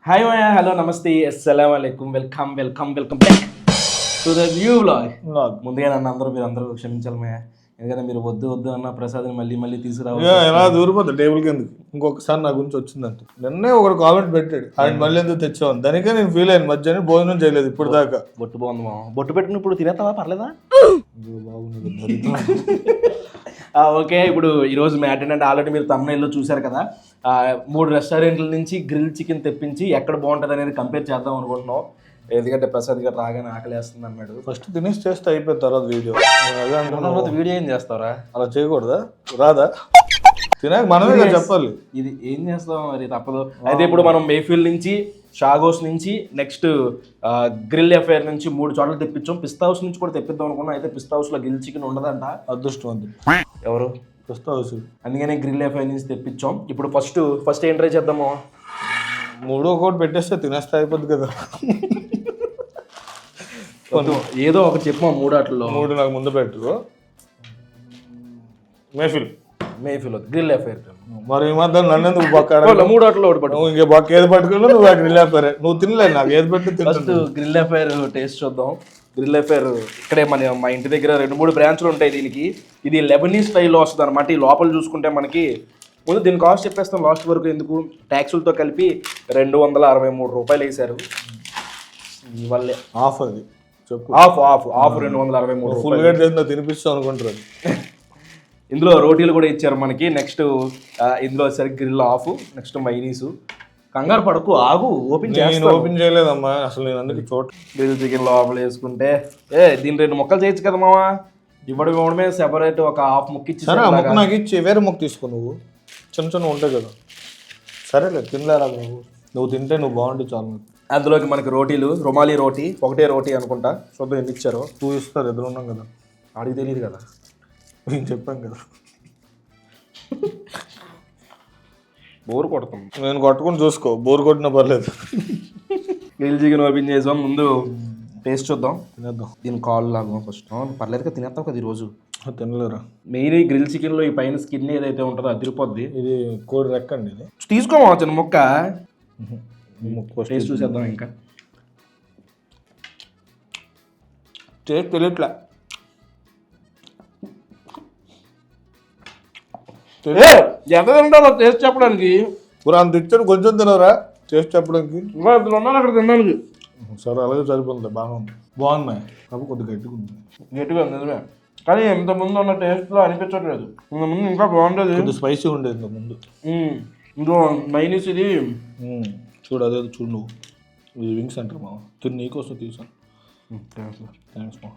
Hi మాయా, hello, నమస్తే, అస్సలం అయికం, welcome back to the new vlog. ముందుగా మీరు అందరూ క్షమించాలి మాయా, ఎందుకంటే మీరు వద్దు అన్న ప్రసాద్ని మళ్ళీ తీసుకురావాలి. ఎలా దూరిపోతుంది టేబుల్ కిందకి. ఇంకొకసారి నా గురించి వచ్చిందంట. నిన్నే ఒకడు కామెంట్ పెట్టాడు, ఆయన మళ్ళీ ఎందుకు తెచ్చావు, దానికే నేను ఫీల్ అయ్యాను. మధ్యాహ్నం భోజనం చేయలేదు ఇప్పుడు దాకా. బొట్టు బాగుంది మా, బొట్టు పెట్టుకుని ఇప్పుడు తినేస్తావా, పర్లేదా? ఓకే, ఇప్పుడు ఈరోజు మ్యాట్ ఏంటంటే ఆల్రెడీ మీరు తమిళలో చూశారు కదా, 3 రెస్టారెంట్ల నుంచి గ్రిల్ చికెన్ తెప్పించి ఎక్కడ బాగుంటుంది అనేది కంపేర్ చేద్దాం అనుకుంటున్నాం. ఎందుకంటే ప్రసాద్ గారు రాగానే ఆకలేస్తుంది అన్నాడు. ఫస్ట్ తినేసి చేస్తే అయిపోయిన తర్వాత వీడియో. వీడియో ఏం చేస్తారా? అలా చేయకూడదా? రాదా? తినాక మనమే చెప్పాలి. ఇది ఏం చేస్తాం మరి, తప్పదు. అయితే ఇప్పుడు మనం మేఫీల్డ్ నుంచి, షాగోస్ నుంచి, నెక్స్ట్ గ్రిల్ ఎఫైర్ నుంచి 3 చోట్ల తెప్పించాం. పిస్తా హౌస్ నుంచి కూడా తెప్పిద్దాం అనుకున్నాం. అయితే పిస్తా హౌస్ లో గ్రిల్ చికెన్ ఉండదంట. అదృష్టవంతుడు. ఎవరు? పిస్తా హౌస్. అందుకనే గ్రిల్ ఎఫైర్ నుంచి తెప్పించాం. ఇప్పుడు ఫస్ట్ ఏం ట్రై చేద్దాము? 3 ఒకటి పెట్టేస్తే తినేస్తే అయిపోద్ది కదా. ఏదో ఒకటి చెప్పమా. 3 ఆటల్లో 3 నాకు ముందు పెట్టు. మేఫీల్ గ్రిల్ ఎఫైర్. మరి ఈ మధ్య నన్ను ఎందుకు పక్క 3 ఆటల్లో ఒకటి పట్టు. ఇంకే పక్క ఏది పట్టుకున్నా నువ్వు గ్రిల్ ఎఫైర్. నువ్వు తినలేదు, నాకు ఏది పెట్టి ఫస్ట్ గ్రిల్ ఎఫైర్ టేస్ట్ చూద్దాం. గ్రిల్ ఎఫైర్ ఇక్కడే మా ఇంటి దగ్గర 2-3 బ్రాంచ్లు ఉంటాయి దీనికి. ఇది లెబనీస్ స్టైల్లో వస్తుంది అనమాట. ఈ లోపల చూసుకుంటే మనకి ముందు దీని కాస్ట్ చెప్పేస్తాం లాస్ట్ వరకు, ఎందుకు ట్యాక్సులతో కలిపి 263 రూపాయలు వేశారు. ఇవల్లే ఆఫ్ అది చెప్పు. ఆఫ్ 263 ఫుల్ గా తినిపిస్తాం అనుకుంటారు. ఇందులో రోటీలు కూడా ఇచ్చారు మనకి. నెక్స్ట్ ఇందులో వచ్చేసరికి గ్రిల్ ఆఫ్, నెక్స్ట్ మైనీసు. కంగారు పడకు, ఆగు, ఓపెన్ చేయలేదమ్మా అసలు. నేను అందుకే చోట గ్రిల్ చికెన్ లోపల వేసుకుంటే దీని 2 ముక్కలు చేయొచ్చు కదా మావా. ఇవ్వడమే సెపరేట్ ఒక హాఫ్ ముక్క ఇచ్చి ముక్క నాకు ఇచ్చి వేరే ముక్క తీసుకో. నువ్వు చిన్న ఉంటాయి కదా, సరేలే తినలేరా నువ్వు తింటే నువ్వు బాగుంటే చాలు. అందులోకి మనకి రోటీలు, రుమాలి రోటీ, ఒకటే రోటీ అనుకుంటా. చూద్దాం ఎన్ని ఇచ్చారో. 2 ఇస్తారు, ఎదురు ఉన్నాం కదా. ఆడికి తెలియదు కదా, నేను చెప్పాను కదా. బోర్ కొడతాం. నేను కొట్టుకుని చూసుకో, బోర్ కొట్టినా పర్లేదు. గ్రిల్ చికెన్ ఓపెన్ చేసాం. ముందు టేస్ట్ చూద్దాం. తినేద్దాం. దీని కాల్ లాగా ఫస్ట్. పర్లేదు, తినేస్తాం కదా ఈరోజు. తినలేరా? మెయిన్ ఈ గ్రిల్ చికెన్లో ఈ పైన స్కిన్ ఏదైతే ఉంటుందో అదిరిపోద్ది. ఇది కోడి రెక్కండి. ఇది తీసుకోమా చిన్న ముక్క. టేస్ట్ చూసేద్దాం. ఇంకా టేస్ట్ తెలియట్లే. ఎంత తింటారో టేస్ట్ చెప్పడానికి. అంత ఇచ్చాడు, కొంచెం తినరా టేస్ట్ చెప్పడానికి. ఇంకా ఉన్నాను అక్కడ తినడానికి. సరే అలాగే సరిపోతుంది. బాగుంది. కాబట్టి కొద్దిగా గట్టిగా ఉంది. గట్టిగా నిజమే, కానీ ఇంత ముందు ఉన్న టేస్ట్లో అనిపించట్లేదు. ఇంత ముందు ఇంకా బాగుండేది. కొద్దిగా స్పైసీ ఉండేది ఇంత ముందు. ఇంకో మైనీస్ ఇది చూడు, అదే చూడు నువ్వు. ఇది వింగ్స్ అంటారు మామ. నీకోసం తీసాను. థ్యాంక్స్ మా.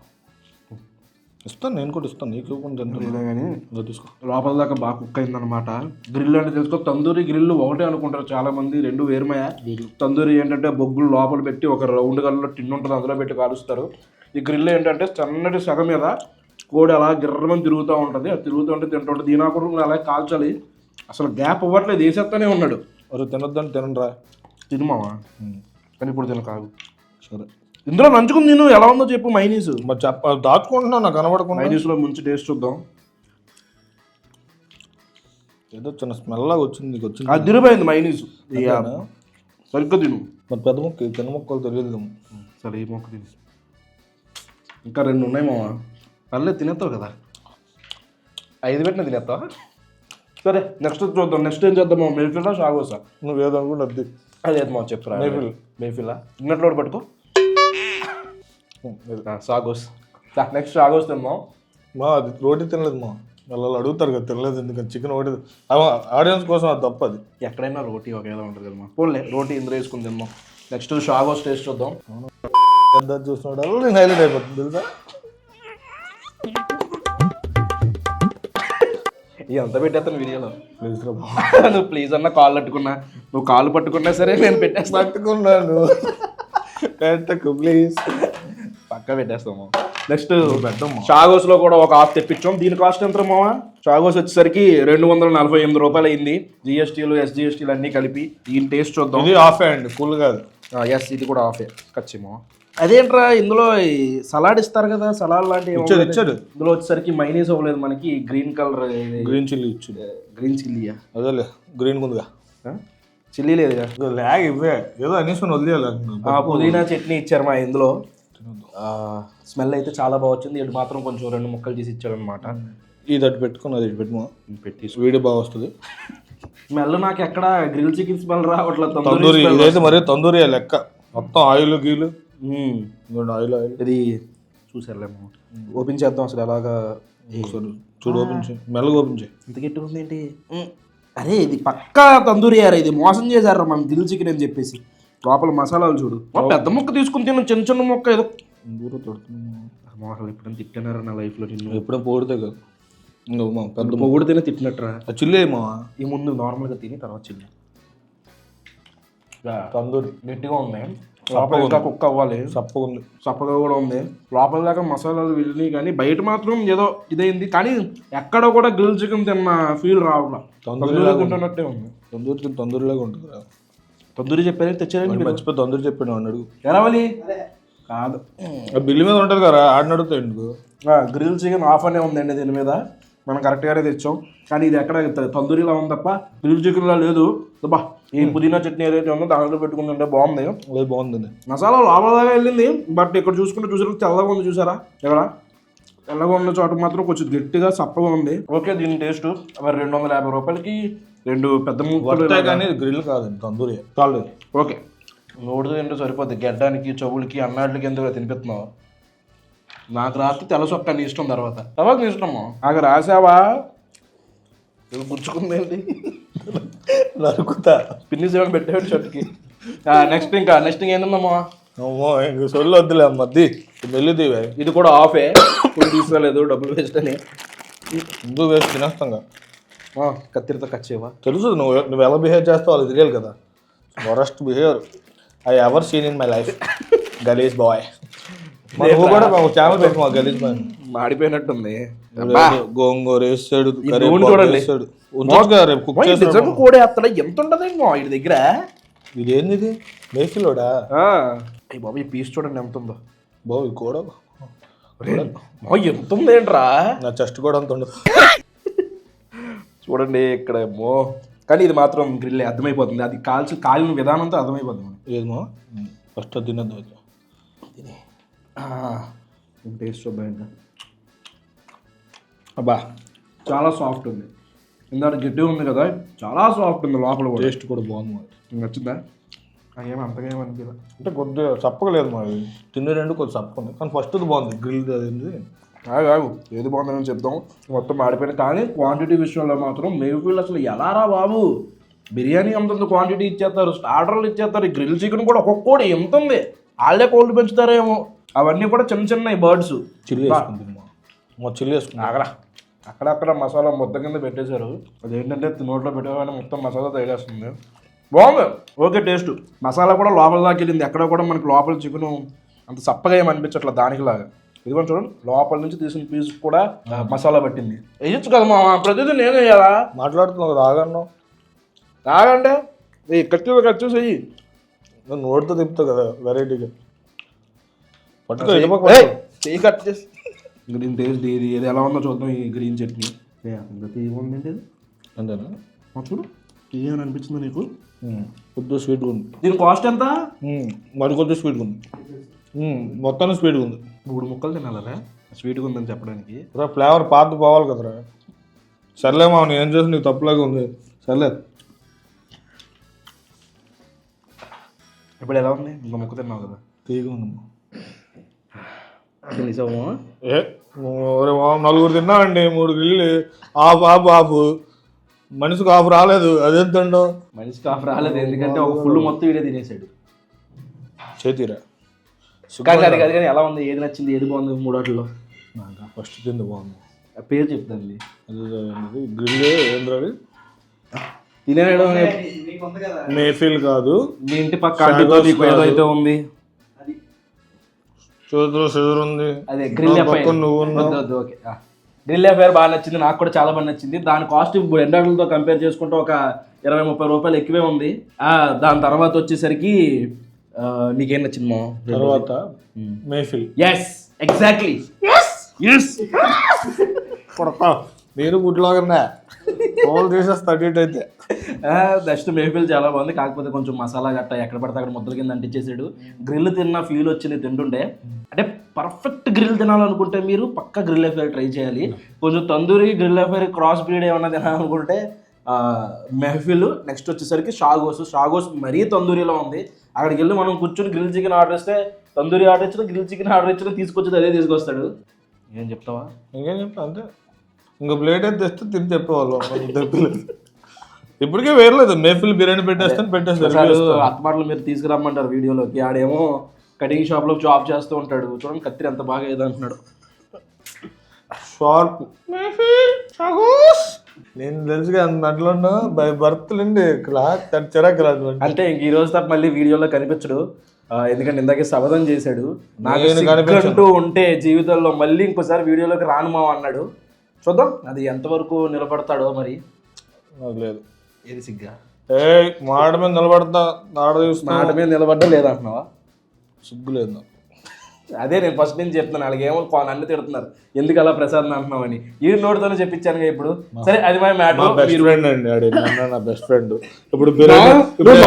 ఇస్తాను, నేను కూడా ఇస్తాను. నీకు ఇవ్వకుండా తింటాను కానీ తీసుకో. లోపల దాకా బాగా కుక్ అయిందనమాట. గ్రిల్ అంటే తెలుసుకో, తందూరి గ్రిల్ ఒకటే అనుకుంటారు చాలా మంది, 2 వేరుమయ. తందూరి ఏంటంటే బొగ్గులు లోపల పెట్టి ఒక రౌండ్ గల్లో టిన్ ఉంటుంది, అందులో పెట్టి కాలుస్తారు. ఈ గ్రిల్ ఏంటంటే సన్నటి సగం మీద కోడి అలా గిర్రమని తిరుగుతూ ఉంటుంది. అది తింటుంటే దీనా కూడా అలా కాల్చాలి. అసలు గ్యాప్ ఇవ్వట్లేదు, వేసేస్తానే ఉన్నాడు. తినొద్దని తినరా. తినమావా, కానీ ఇప్పుడు తిన కాదు. సరే, ఇందులో నంచుకుని నేను ఎలా ఉందో చెప్పు. మైనీస్ మరి దాచుకుంటున్నావు, నాకు కనబడకుండా. మైనీస్లో ముంచి టేస్ట్ చూద్దాం. ఏదో చిన్న స్మెల్ లాగా వచ్చింది. నీకు వచ్చింది, అది తిరిగిపోయింది మైనీస్. సరిగ్గా తిను. మరి పెద్ద ముక్క, చిన్న ముక్కలు తెలియదు. సరే, ఈ మొక్క తిను. ఇంకా 2 ఉన్నాయి మామ. పర్లేదు, తినేస్తావు కదా. 5 పెట్టినా తినేస్తావా? సరే, నెక్స్ట్ చూద్దాం. నెక్స్ట్ ఏం చేద్దాం మామ? మేఫిలా, షాగోసా? నువ్వు ఏదనుకుంటే అది. అదేది మామ, చెప్పురా. మేఫిలా ఇన్నట్లో పట్టుకో. షాగోస్. నెక్స్ట్ షాగోస్ తిన్నాం. అది రోటీ తినలేదు మా. వాళ్ళు అడుగుతారు కదా తినలేదు ఎందుకంటే. చికెన్ ఒకటి ఆడియన్స్ కోసం అది తప్ప. అది ఎక్కడైనా రోటీ ఒకేలా ఉంటుంది కదా మా. పోన్లే, రోటీ ఇందులో వేసుకుని తిన్నాం. నెక్స్ట్ షాగోస్ టేస్ట్ చూద్దాం. పెద్ద చూస్తున్నాడు, నేను హైలైట్ అయిపోతుంది తెలుసా. ఎంత పెట్టేస్తాను వీడియోలో. నువ్వు ప్లీజ్ అన్న కాల్ పట్టుకున్నా, నువ్వు కాలు పట్టుకున్నా సరే నేను పట్టుకున్నాను. పెట్టకు ప్లీజ్, పక్కా పెట్టేస్తాము. నెక్స్ట్ షాగోస్ లో కూడా ఒక హాఫ్ తెప్పించాం. దీని కాస్ట్ ఎంత మావా? షాగోస్ వచ్చేసరికి 248 రూపాయలు అయింది. జిఎస్టీలు, ఎస్జిఎస్టీలు అన్నీ కలిపి. దీని టేస్ట్ చూద్దాం. ఇది హాఫ్ అండి, ఫుల్ కాదు. ఎస్, ఇది కూడా హాఫే. ఖచ్చితంగా. అదేంట్రా, ఇందులో సలాడ్ ఇస్తారు కదా, సలాడ్ లాంటి ఇచ్చాడు. ఇందులో వచ్చేసరికి మైనీస్ అవ్వలేదు మనకి. గ్రీన్ కలర్ గ్రీన్ చిల్లీ ఇచ్చింది. గ్రీన్ చిల్లీయా? అదేలే, గ్రీన్ ముందుగా చిల్లీ లేదుగా. లాగ్ ఇవే ఏదో అనేసి వదిలేయాలి. పుదీనా చట్నీ ఇచ్చారు మా ఇందులో. స్మెల్ అయితే చాలా బాగా వచ్చింది. ఇటు మాత్రం కొంచెం 2 ముక్కలు చేసి ఇచ్చారు అనమాట. ఇది అటు పెట్టుకుని అది ఇటు పెట్టుకో, పెట్టి వీడియో బాగా వస్తుంది. స్మెల్ నాకు ఎక్కడ గ్రిల్ చికెన్ స్మెల్ రావట్లేదు. తందూరి ఇదైతే మరీ తందూరి లెక్క, మొత్తం ఆయిల్ గీలు ఆయిల్ ఇది చూసారులేమో. ఓపెన్ చేద్దాం అసలు ఎలాగా. చూడు ఓపెన్ చేయి, మెల్లగా ఓపెన్ చేయి. ఇంత గట్టి ఉంది ఏంటి? అరే ఇది పక్కా తందూరి యారా, ఇది మోసం చేశారు మన గ్రిల్ చికెన్ అని చెప్పేసి. లోపల మసాలాలు చూడు. పెద్ద ముక్క తీసుకుని తిన్న, చిన్న చిన్న ముక్క ఏదో దూరం తొడుతున్నాను. మోసాలు ఎప్పుడైనా తిట్టినారా నా లైఫ్లో? నిన్ను ఎప్పుడైనా పొగిడితే కదా, పెద్ద పొగిడితేనే తిట్టినట్రా. చిల్లే మా ఈ ముందు నార్మల్గా తిని తర్వాత చిల్లి. తందూరి గట్టిగా ఉంది. లోపల ఇంకా కుక్ అవ్వాలి. సప్పగా ఉంది, సప్పగా కూడా ఉంది. లోపల దాకా మసాలాలు వెళ్ళినాయి కానీ బయట మాత్రం ఏదో ఇదైంది. కానీ ఎక్కడ కూడా గ్రిల్ చికెన్ తిన్న ఫీల్ రావట్లా. తందూరిలో ఉంటున్నట్టే ఉంది. తందూరిలాగా ఉంటుంది. తందూరి చెప్పారు తెచ్చారండి. మర్చిపోయి తందూరి చెప్పాను అన్నాడు. ఎరావాలి కాదు, బిల్లు మీద ఉంటుంది కదా, ఆడిని అడుగుతాయి ఎందుకు. గ్రిల్ చికెన్ ఆఫ్ అనే ఉందండి దీని మీద. మనం కరెక్ట్గానే తెచ్చాం. కానీ ఇది ఎక్కడ తందూరిలా ఉంది తప్ప గ్రిల్ చికెన్లా లేదు. బా ఈ పుదీనా చట్నీ ఏదైతే ఉందో దాంట్లో పెట్టుకుంటుంటే బాగుంది. అది బాగుంది. మసాలా లోపలదాకా వెళ్ళింది. బట్ ఇక్కడ చూసుకుంటే చూసారా తెల్లగా ఉంది. చూసారా ఇక్కడ తెల్లగా ఉన్న చోట మాత్రం కొంచెం గట్టిగా సప్పగా ఉంది. ఓకే దీని టేస్ట్ మరి 250 రూపాయలకి 2 పెద్ద ముక్కలు. కానీ గ్రిల్ కాదండి, తందూరి కాదు. ఓకే నోటితో తింటే సరిపోద్ది. గడ్డానికి చెవులకి అన్నాటికి ఎందుకు తినిపిస్తున్నావు? నాకు రాత్రి తెల్ల సొక్క నీ ఇష్టం. తర్వాత నీ ఇష్టము. నాకు రాసావా? ఇది గుచ్చుకుందేంటి? నరుకుతా పిన్ని సేవలు పెట్టాడు షర్ట్కి. నెక్స్ట్ ఏంటమ్మా? ఇంక సొల్లు వద్దులే మధ్య మెల్లిదివే. ఇది కూడా ఆఫే, ఇప్పుడు తీసుకోలేదు, డబ్బులు వేస్ట్ అని. ముందు వేస్ట్ తినేస్తాంగా. కత్తిరితో కట్ చేయవా? తెలుసు నువ్వు ఎలా బిహేవ్ చేస్తావు అది తెలియాలి కదా. Worst behaviour I ever seen in my life. గలీజ్ బాయ్. నువ్వు కూడా ఛానల్ పెట్టు, మా గలీజ్ బాయ్. మాడిపోయినట్టుంది. గోంగూర వేసాడు, కూడా వేస్తాడా? ఎంత ఉంటుంది వీడి దగ్గర? ఇది ఏంది? ఇది మేఫిలోడా? బాబు ఈ పీస్ చూడండి ఎంత ఉందో. బాబు ఇది కూడా ఎంత ఉంది ఏంట్రా? నా చెస్ట్ కూడా అంత ఉండదు. చూడండి ఇక్కడ ఏమో. కానీ ఇది మాత్రం గ్రిల్ అర్థమైపోతుంది. అది కాలిన విధానంతో అర్థమైపోతుంది. ఏమో ఫస్ట్ తినద్దు. టేస్ట్ చూద్దాం. అబ్బా చాలా సాఫ్ట్ ఉంది. ఇందాక గట్టిగా ఉంది కదా, చాలా సాఫ్ట్ ఉంది లోపల కూడా. టేస్ట్ కూడా బాగుంది. నచ్చిందా? అంతగా ఏమనిపించదా అంటే కొద్దిగా చప్పకలేదు మరి. తిన్న 2 కొంచెం చప్పకుంది. కానీ ఫస్ట్ బాగుంది గ్రిల్. అదేంది ఆగు ఏది బాగుందని చెప్తాం. మొత్తం మాడిపోయినా. కానీ క్వాంటిటీ విషయంలో మాత్రం మేఫీల్ అసలు ఎలా రా బాబు. బిర్యానీ అంతంత క్వాంటిటీ ఇచ్చేస్తారు, స్టార్టర్లు ఇచ్చేస్తారు. ఈ గ్రిల్ చికెన్ కూడా ఒక్కొక్కటి ఎంత ఉంది. వాళ్ళే కోల్డ్ పెంచుతారేమో. అవన్నీ కూడా చిన్న చిన్న బర్డ్స్. చిల్లీ వేసుకుంది. చిల్లీ వేసుకుంది. ఆగరా అక్కడక్కడ మసాలా ముద్ద కింద పెట్టేశారు. అదేంటంటే నోట్లో పెట్టగానే మొత్తం మసాలా తగిలేస్తుంది. బాగుంది. Okay taste. మసాలా కూడా లోపల దాకా వెళ్ళింది. ఎక్కడ కూడా మనకి లోపల చికెన్ అంత సప్పగా ఏమి అనిపించట్లా దానికిలాగా. ఇదిగో చూడండి లోపల నుంచి తీసిన పీస్ కూడా మసాలా పట్టింది. వేయచ్చు కదా మా ప్రతిదీ నేను వేయాలా? మాట్లాడుతున్నావు కదా, ఆగన్నావు. ఆగంటే కట్ చేసి నోటితో తిప్పుతావు కదా వెరైటీగా. చెయ్యి కట్ చేసి గ్రీన్ టేస్ట్ ఇది ఏది ఎలా ఉందో చూద్దాం. ఈ గ్రీన్ చట్నీ తీయకుంది అంతేనా? చూడు తీయని అనిపించింది నీకు? కొద్దిగా స్వీట్గా ఉంది. దీని కాస్ట్ ఎంత? మరి కొద్దిగా స్వీట్గా ఉంది. మొత్తాన్ని స్వీట్గా ఉంది. 3 ముక్కలు తినాలరా స్వీట్గా ఉందని చెప్పడానికి. ఫ్లేవర్ పాత పోవాలి కదరా. సర్లేమా నేను ఏం చేసి నీకు తప్పులాగా ఉంది. సర్లే ఇప్పుడు ఎలా ఉంది? ఇంకో ముక్క తిన్నావు కదా. తీయగా ఉందమ్మా. తినేసాము. 4 తిన్నామండి. 3 గిల్లు ఆఫ్ మనిషికి ఆఫ్ రాలేదు. అదేంటండో మనిషికి ఆఫ్ రాలేదు ఎందుకంటే ఒక ఫుల్ మొత్తం వీడే తినేసాడు. చేతిరా అది కాదు. కానీ ఎలా ఉంది? ఏది నచ్చింది? ఏది బాగుంది 3 వాటిల్లో? నాకు ఫస్ట్ తింది బాగుంది. పేరు చెప్తాండి. అది గ్రిల్ ఏంద్రది తినేయడం. మేఫిల్ కాదు, మీ ఇంటి పక్క ఏదైతే ఉంది చేతులు ఉంది. అదే గ్రిల్ ఓకే. గ్రిల్ అఫైర్ బాగా నచ్చింది. నాకు కూడా చాలా బాగా నచ్చింది. దాని కాస్ట్ ఎండాకులతో కంపేర్ చేసుకుంటే ఒక 20-30 రూపాయలు ఎక్కువే ఉంది. దాని తర్వాత వచ్చేసరికి నీకేం నచ్చింది మా తర్వాత? మేఫిల్. Yes exactly. నేను గుడ్లాగా తోలు తీసేస్తా అటు ఇటు అయితే. నెక్స్ట్ మెహఫిల్ చాలా బాగుంది, కాకపోతే కొంచెం మసాలా గట్ట ఎక్కడ పడితే అక్కడ ముద్దల కింద అంటించేసాడు. గ్రిల్ తిన్న ఫీల్ వచ్చింది తింటుండే. అంటే పర్ఫెక్ట్ గ్రిల్ తినాలనుకుంటే మీరు పక్క గ్రిల్ ఎఫైర్ ట్రై చేయాలి. కొంచెం tandoori grill affair cross breed ఏమన్నా తినాలనుకుంటే మెహఫిల్. నెక్స్ట్ వచ్చేసరికి షాగోస్ మరీ తందూరిలో ఉంది. అక్కడికి వెళ్ళి మనం కూర్చొని గ్రిల్ చికెన్ ఆర్డర్ ఇస్తే తందూరి ఆర్డర్ ఇచ్చిన, గ్రిల్ చికెన్ ఆర్డర్ ఇచ్చిన తీసుకొచ్చేది అదే తీసుకొస్తాడు. ఏం చెప్తావా? ఇంకేం చెప్తా అంతే. ఇంకో ప్లేట్ అయితే తెస్తే తిని చెప్పేవాళ్ళం. తెప్పలేదు ఇప్పటికే వేరలేదు. మేఫిల్ బిర్యానీ పెట్టేస్తాను. అత్తమాటలు మీరు తీసుకురమ్మంటారు వీడియోలోకి, ఆడేమో కటింగ్ షాప్లో జాబ్ చేస్తూ ఉంటాడు. చూడండి కత్తిరి ఎంత బాగా ఏదంటున్నాడు. షార్ప్ నేను తెలుసుగా దాంట్లో బై బర్త్ నుండి క్లాత్ చిరాకు రాదు. అంటే ఇంక ఈ రోజు తప్ప మళ్ళీ వీడియోలో కనిపించడు. ఎందుకంటే ఇందాకే శబదం చేశాడు, నాకు ఉంటే జీవితంలో మళ్ళీ ఇంకోసారి వీడియోలోకి రానుమా అన్నాడు. చూద్దాం అది ఎంతవరకు నిలబడతాడో మరి. లేదు ఏది సిగ్గా మాట మీద నిలబడతా, మాట మీద నిలబడ్డా లేదంటున్నావా? సిగ్గు లేదు. అదే నేను ఫస్ట్ నుంచి చెప్తున్నాను, వాళ్ళకి ఏమో నన్ను తిడుతున్నారు ఎందుకు అలా ప్రసాద్ అంటున్నావని. ఈ నోటితోనే చెప్పించాను ఇప్పుడు. సరే అది మై మ్యాటర్. బెస్ట్ ఫ్రెండ్ అండి నా బెస్ట్ ఫ్రెండ్. ఇప్పుడు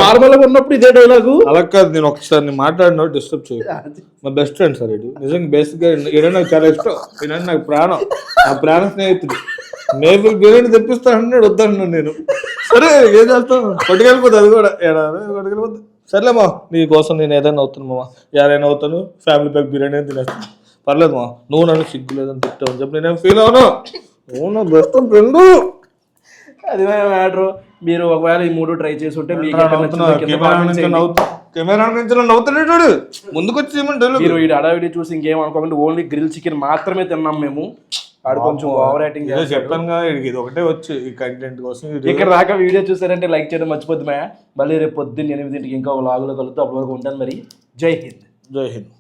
నార్మల్ గా ఉన్నప్పుడు ఇదే డైలాగు అలా కాదు. నేను ఒకసారి మాట్లాడిన డిస్టర్బ్ చేయ. మా బెస్ట్ ఫ్రెండ్ సార్ ఇది నిజంగా బేసిక్ గా ఈయన నాకు చాలా ఇష్టం. ఈయన నాకు ప్రాణం, నా ప్రాణ స్నేహితుడు. మేబుల్ బిర్యానీ తెప్పిస్తానన్నాడు, వద్దన్నాను నేను. సరే ఏం చేస్తాం, కొట్టుకెళ్ళిపోతుంది అది కూడా. కొట్టుకెళ్ళిపోతుంది. సర్లేమా నీ కోసం నేను ఏదైనా అవుతాను మామ, ఎవరైనా అవుతాను. ఫ్యామిలీ ప్యాక్ బిర్యానీ తినేస్తాను, పర్లేదు మా. నువ్వు నన్ను సిగ్గు లేదని తిట్టావు చెప్పి నేనేం ఫీల్ అవును. నువ్వు నా బెస్ట్ ఫ్రెండ్. అది మ్యాటర్. మీరు ఒకవేళ ఈ 3 ట్రై చేసి ఉంటే కెమెరా నుంచి నవ్వుతున్నాడు. ముందుకు వచ్చి మీరు ఈ అడావిడి చూసి ఇంకేం అనుకోకుండా ఓన్లీ గ్రిల్ చికెన్ మాత్రమే తిన్నాం మేము. ఆడు కొంచెం ఓవర్ యాక్టింగ్ చెప్పాను ఇది ఒకటే వచ్చి ఈ కంటెంట్ కోసం. ఇక్కడ దాకా వీడియో చూసారంటే లైక్ చేయడం మర్చిపోద్ది మాయా. మళ్ళీ రేపు పొద్దున్న 8 గంటలకి ఇంకా వ్లాగులో కలుగుతూ అప్పటి వరకు ఉంటాను మరి. జై హింద్. జై హింద్.